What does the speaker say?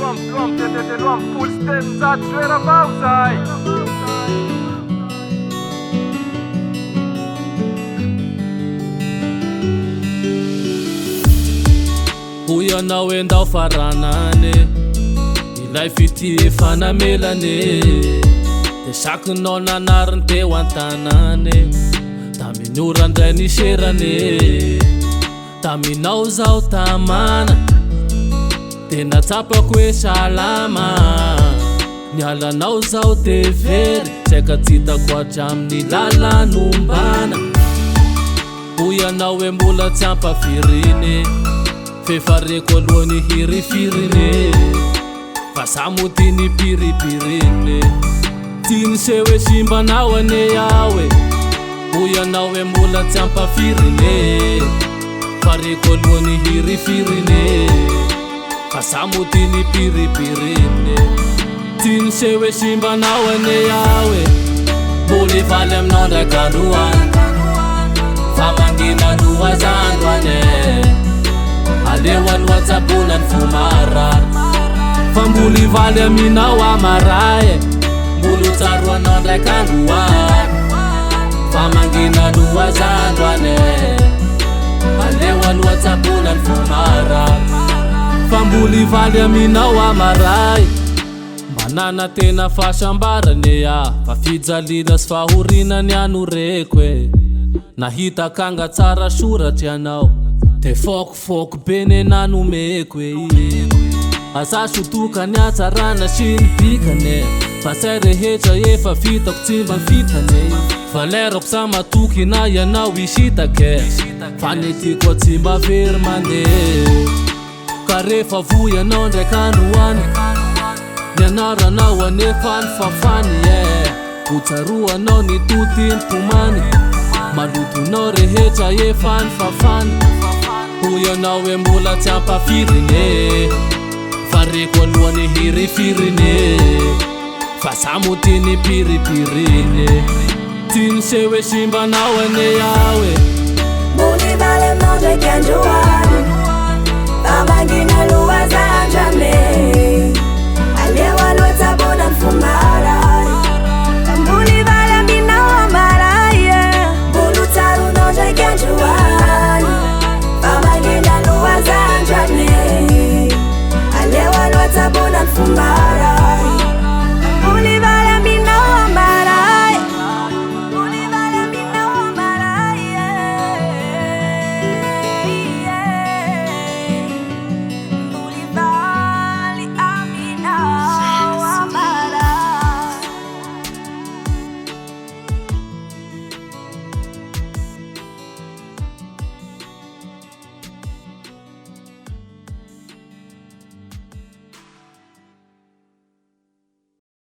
Luam full stand za toera vao zay. Hoy anao endao faranane, ilay fity fanamelane. De sakinao nanariny teo an-tanane, tamin'ny randray niserane. Taminao zao tamana, tena tsapako hoe salama. Nialanao zao devery, saika tsy hitako hatramin'ny lalanombana. Hoy anao hoe mbola tsy ampafirine, fefareko alohany hirifirine. Fa samody ny piripirine, tsy se hoe simbanao ane aho e. Hoy anao hoe mbola tsy ampafirine, fareko alohany hirifirine. Fa samody ny piripirine, tsy se hoe simbanao ane aho e. Mbola valy aminao ndraiky androany, fa mangina noazandro ane. Aleo aloha-tsabona ny fomarary, fa mbola valy aminao amaray. Mbola tsaro anao ndraiky androany, fa mangina noazandro ane. Aleo aloha-tsabona ny fomarary, fa mbola valy aminao amaray. Manana tena fahasambarane ah, fa fijaliana sy fahorinany anoreko e. Nahita kanga tsara soratry anao, te fokofoko be ne nanomeko e. Asa sotokany atsarana sy ny pikane, fa say rehetra efa vitako tsy mba fitane. Fa lerako sa matoky na ianao isitake, fa netiko tsy mba very mandeha. Ka rehefa voy anao ndraiky androany, nianaranao anefa ny fafany e. Hotsaroanao ny totiny tomany, malotonao rehetra efa ny fafany. Hoy anao hoe mbola tsy ampafirine, fareko alohany hirifirine. Fa samody ny piripirine, tsy se hoe simbanao ane aho e.